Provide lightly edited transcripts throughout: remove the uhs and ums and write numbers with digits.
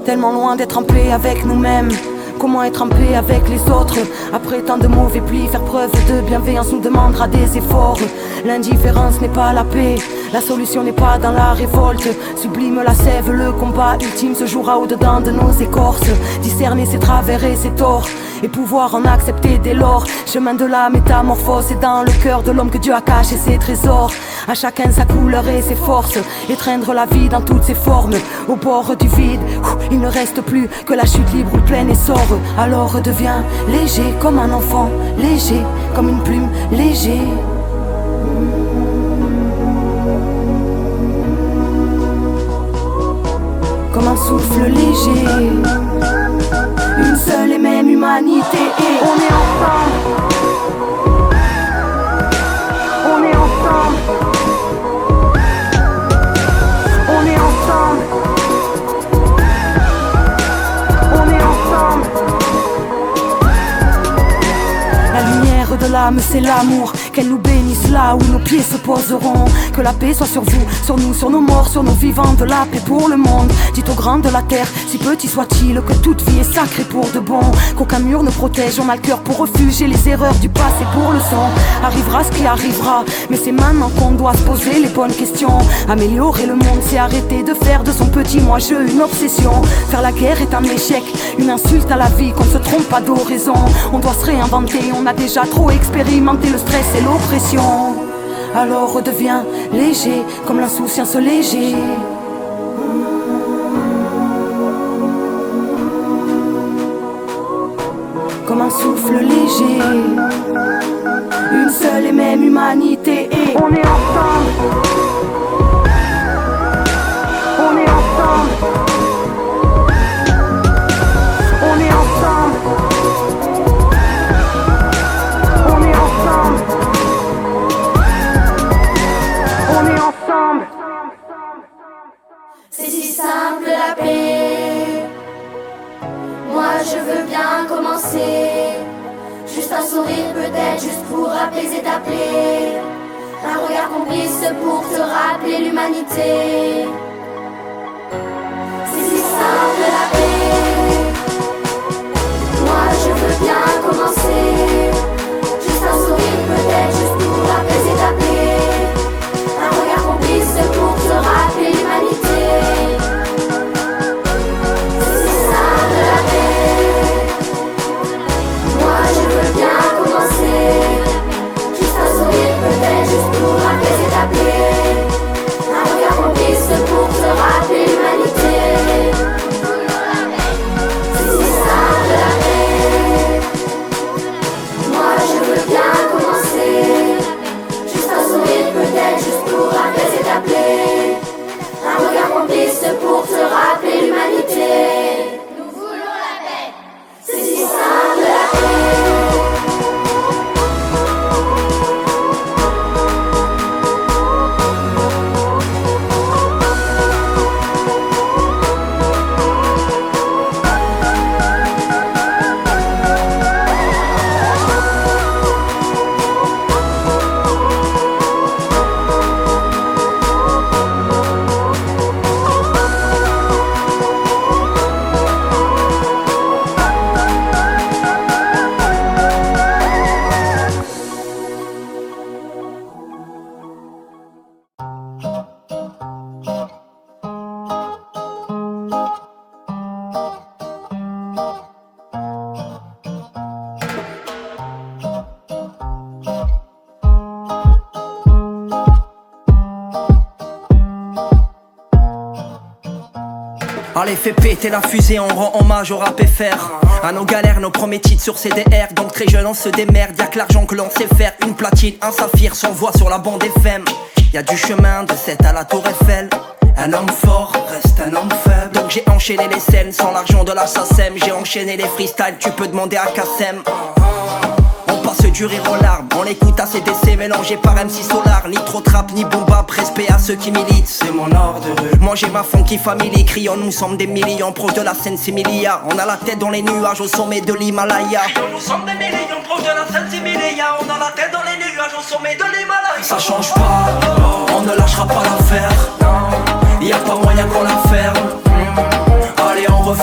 Tellement loin d'être en paix avec nous-mêmes. Comment être en paix avec les autres? Après tant de mauvais plis, faire preuve de bienveillance nous demandera des efforts. L'indifférence n'est pas la paix, la solution n'est pas dans la révolte. Sublime la sève, le combat ultime se jouera au-dedans de nos écorces. Discerner ses travers et ses torts, et pouvoir en accepter dès lors. Chemin de la métamorphose, c'est dans le cœur de l'homme que Dieu a caché ses trésors. À chacun sa couleur et ses forces, étreindre la vie dans toutes ses formes. Au bord du vide, il ne reste plus que la chute libre ou le plein essor. Alors redeviens léger comme un enfant, léger comme une plume, léger. Comme un souffle léger, une seule et même humanité. Et on est ensemble, on est ensemble, on est ensemble, on est ensemble. La lumière de l'âme, c'est l'amour. Qu'elle nous bénisse là où nos pieds se poseront. Que la paix soit sur vous, sur nous, sur nos morts, sur nos vivants. De la paix pour le monde. Dites aux grands de la terre, si petit soit-il, que toute vie est sacrée pour de bon. Qu'aucun mur ne protège, on a le cœur pour refuger les erreurs du passé pour le sang. Arrivera ce qui arrivera, mais c'est maintenant qu'on doit se poser les bonnes questions. Améliorer le monde, c'est arrêter de faire de son petit moi-je une obsession. Faire la guerre est un échec, une insulte à la vie, qu'on ne se trompe pas d'horizon. On doit se réinventer, on a déjà trop expérimenté le stress et l'oppression. Alors redeviens léger comme l'insouciance léger. Comme un souffle léger, une seule et même humanité. Et on est ensemble, on est ensemble, on est ensemble, on est ensemble, on est ensemble. C'est si simple la paix. Moi je veux bien commencer. Juste un sourire peut-être, juste pour apaiser ta plaie. Un regard complice pour te rappeler l'humanité. C'est si simple la paix. Moi je veux bien commencer. Juste un sourire peut-être, juste pour apaiser ta plaie. Un regard complice pour te rappeler l'humanité. C'est si simple la paix. Moi je veux bien commencer. Juste un sourire peut-être, juste pour apaiser ta plaie. Un regard complice pour te rappeler l'humanité. C'est si simple la paix. Moi je veux bien commencer. Juste un sourire peut-être, juste pour apaiser ta plaie. Un regard complice pour te rappeler l'humanité. Nous voulons la paix. C'est si simple la paix. Allez fais péter la fusée, on rend hommage au rap FR. À nos galères, nos premiers titres sur CDR. Donc très jeune on se démerde, y'a que l'argent que l'on sait faire. Une platine, un saphir, s'envoie sur la bande FM. Y'a du chemin de 7 à la tour Eiffel. Un homme fort reste un homme faible. Donc j'ai enchaîné les scènes sans l'argent de la SACEM. J'ai enchaîné les freestyles, tu peux demander à Kassem. On passe du rire aux larmes, on écoute ACDC mélangé par MC Solar. Ni trop trap, ni boom bap, respect à ceux qui militent. C'est mon ordre de rue. Moi j'ai ma funky family, crions nous sommes des millions. Proches de la Seine-Similia, on a la tête dans les nuages au sommet de l'Himalaya. Nous sommes des millions, proches de la Seine-Similia. On a la tête dans les nuages au sommet de l'Himalaya. Ça change pas, on ne lâchera pas l'affaire. Y'a pas moyen qu'on la ferme. Allez on refait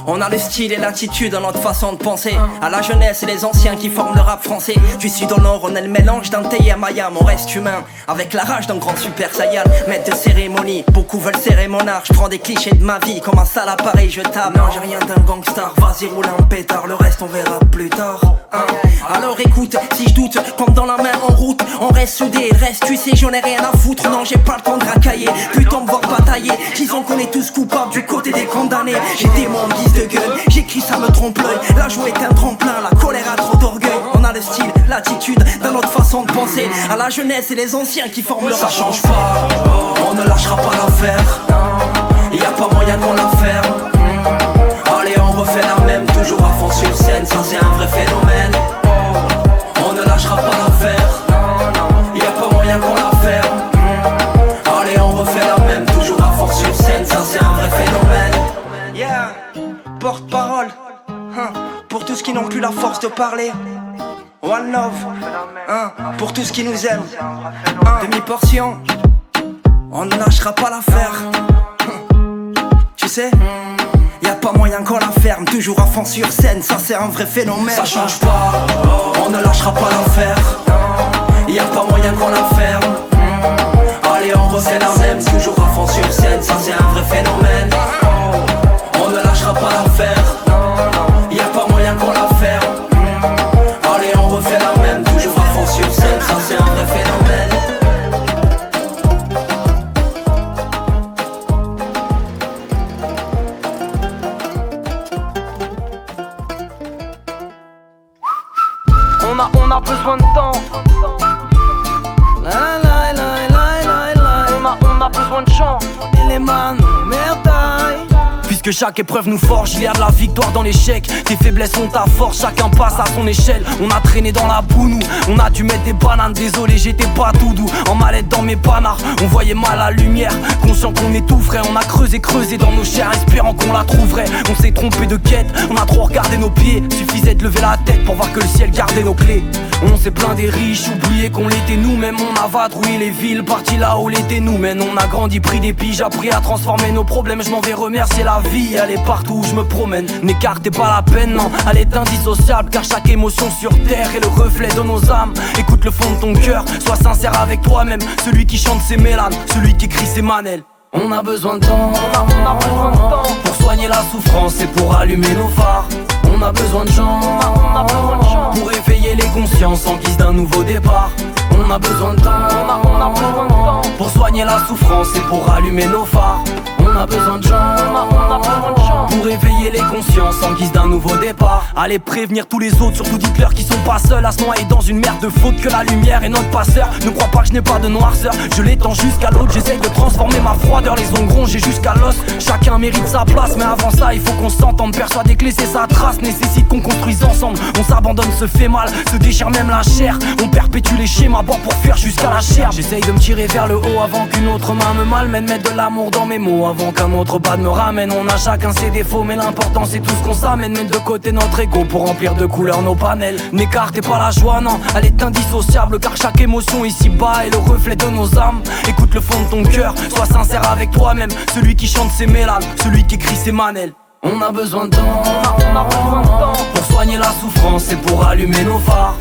On a le style et l'attitude dans notre façon de penser. À la jeunesse et les anciens qui forment le rap français. Du sud au nord, on est le mélange d'un Tay et Mayam. On reste humain, avec la rage d'un grand super saiyan. Maître de cérémonie, beaucoup veulent serrer mon art. Je prends des clichés de ma vie, comme un sale appareil, je tape. Non, j'ai rien d'un gangstar, vas-y roule un pétard. Le reste on verra plus tard, hein. Alors écoute, si je doute, comme dans la main en route, on reste soudés, le reste tu sais j'en ai rien à foutre. Non, j'ai pas le temps de racailler, putain me voir batailler. Disons qu'on est tous coupables du côté des condamnés. J'ai des mots en guise de gueule, j'écris ça me trompe l'œil. La joie est un tremplin, la colère a trop d'orgueil. On a le style, l'attitude, dans notre façon de penser. À la jeunesse et les anciens qui forment le rap. Ça change pas, on ne lâchera pas l'affaire. Y'a pas moyen qu'on la ferme. Allez on refait la même, toujours à fond sur scène. Ça c'est un vrai phénomène. On ne lâchera pas l'affaire. Y'a pas moyen qu'on la ferme. Allez on refait la même, toujours à fond sur scène. Ça c'est un vrai phénomène. Yeah, porte-parole, pour tous qui n'ont plus la force de parler. One love, pour tous qui nous aiment. Demi-portion, on ne lâchera pas l'affaire. Tu sais, y'a pas moyen qu'on la ferme. Toujours à fond sur scène, ça c'est un vrai phénomène. Ça change pas, on ne lâchera pas l'affaire. Y'a pas moyen qu'on la ferme. Allez on refait la même, toujours à fond sur scène. Ça c'est un vrai phénomène. On ne lâchera pas l'affaire. Y'a pas moyen qu'on la ferme. Allez on refait la même, toujours à fond sur scène. Ça c'est un vrai phénomène. On a besoin de temps. On a besoin de chant. Et les man, merdaille. Puisque chaque épreuve nous forge, il y a de la victoire dans l'échec. Tes faiblesses sont ta force, chacun passe à son échelle. On a traîné dans la boue, nous, on a dû mettre des bananes. Désolé, j'étais pas tout doux, en mallette dans mes panards. On voyait mal la lumière, conscient qu'on étoufferait. On a creusé dans nos chairs, espérant qu'on la trouverait. On s'est trompé de quête, on a trop regardé nos pieds. Suffisait de lever la tête pour voir que le ciel gardait nos clés. On s'est plaint des riches, oublié qu'on l'était nous-mêmes. On a vadrouillé les villes, parti là où l'était nous. Mais on a grandi, pris des piges, appris à transformer nos problèmes. Je m'en vais remercier la vie, elle est partout où je me promène. N'écartez pas la peine, non, elle est indissociable. Car chaque émotion sur terre est le reflet de nos âmes. Écoute le fond de ton cœur, sois sincère avec toi-même. Celui qui chante ses mélanes, celui qui écrit ses manelles. On a besoin de temps, on a besoin de temps pour soigner la souffrance et pour allumer nos phares. On a besoin de gens, on a besoin de gens pour éveiller les consciences en guise d'un nouveau départ. On a besoin de temps, on a besoin de temps pour soigner la souffrance et pour allumer nos phares. On a besoin de gens, on a besoin de gens pour éveiller les consciences en guise d'un nouveau départ. Allez prévenir tous les autres, surtout dites-leur qu'ils sont pas seuls à se noyer dans une merde de faute, que la lumière est notre passeur. Ne crois pas que je n'ai pas de noirceur, je l'étends jusqu'à l'autre. J'essaye de transformer ma froideur, les ongles j'ai jusqu'à l'os. Chacun mérite sa place, mais avant ça il faut qu'on s'entende. Persuadé que laisser sa trace nécessite qu'on construise ensemble. On s'abandonne, se fait mal, se déchire même la chair. On perpétue les schémas, bon pour fuir jusqu'à la chair. J'essaye de me tirer vers le haut avant qu'une autre main me malmène. Mettre de l'amour dans mes mots avant qu'un autre bad me ramène. On a chacun ses défauts, mais l'important c'est tout ce qu'on s'amène. Mettre de côté notre ego pour remplir de couleurs nos panels. N'écartez pas la joie, non, elle est indissociable. Car chaque émotion ici-bas est le reflet de nos âmes. Écoute le fond de ton cœur, sois sincère avec toi-même. Celui qui chante ses mélanes, celui qui écrit ses manelles. On a besoin de temps, on a besoin de temps pour soigner la souffrance et pour allumer nos phares.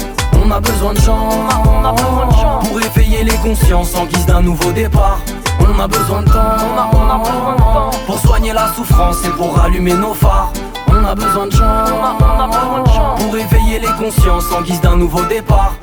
On a besoin de gens, on a besoin de gens pour éveiller les consciences en guise d'un nouveau départ. On a besoin de temps, on a besoin de temps pour soigner la souffrance et pour allumer nos phares. On a besoin de gens, on a besoin de gens pour éveiller les consciences en guise d'un nouveau départ.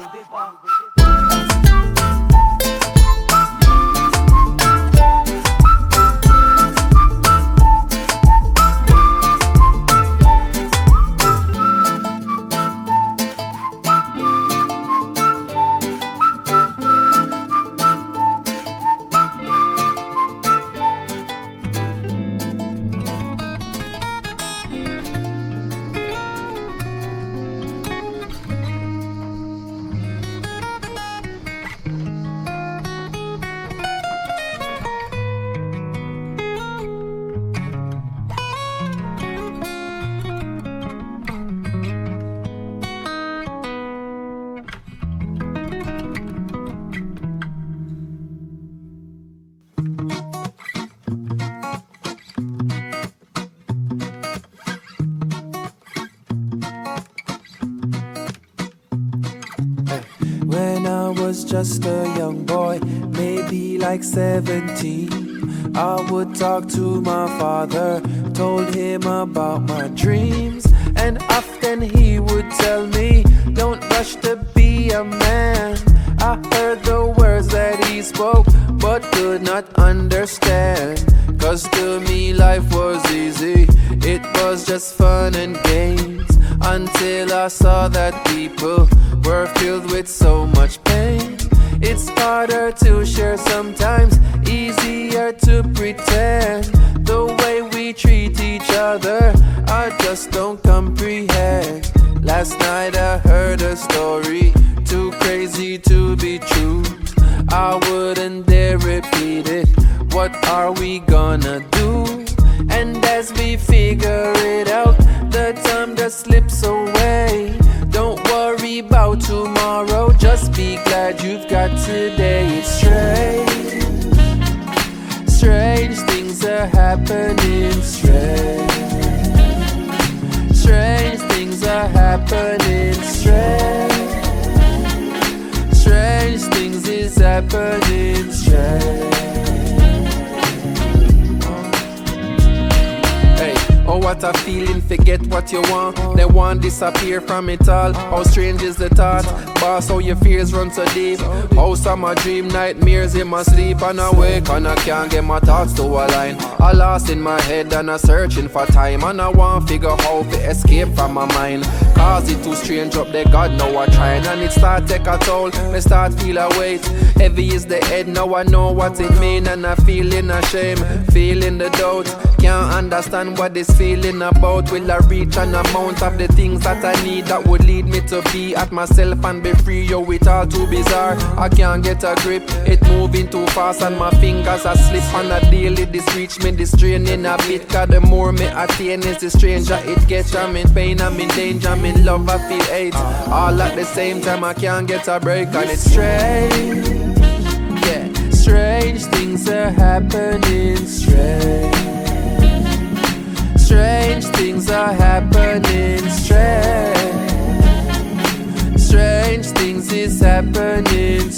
was just a young boy, maybe like 17, I would talk to my father, told him about my dreams, and often he would tell me, don't rush to be a man. I heard the words that he spoke, but could not understand. Cause to me life was easy, it was just fun and games, until I saw that people were filled with so much pain. It's harder to share sometimes, easier to pretend. The way we treat each other, I just don't comprehend. Last night I heard a story, too crazy to be true. I wouldn't dare repeat it. What are we gonna do? And as we figure it out, the time just slips away. Don't worry about tomorrow, just be glad you've got today. It's strange, strange things are happening. Strange things are happening. Strange things is happening. Oh, what a feeling, forget what you want. They want disappear from it all. How strange is the thought, boss, how your fears run so deep. How some a dream nightmares in my sleep, and I wake and I can't get my thoughts to align. I lost in my head and I searching for time, and I want figure how to escape from my mind. Cause it too strange up there, God know I trying, and it start take a toll. Me start feel a weight, heavy is the head, now I know what it mean, and I feeling ashamed, feeling the doubt. Can't understand what this feeling about. Will I reach an amount of the things that I need that would lead me to be at myself and be free? Yo, it all too bizarre, I can't get a grip. It moving too fast and my fingers are slip on a daily. This reach me, this draining a bit. Cause the more me attain is the stranger it gets. I'm in pain, I'm in danger, I'm in love, I feel hate. All at the same time, I can't get a break. And it's strange, yeah, strange things are happening. Strange things are happening. Strange things is happening.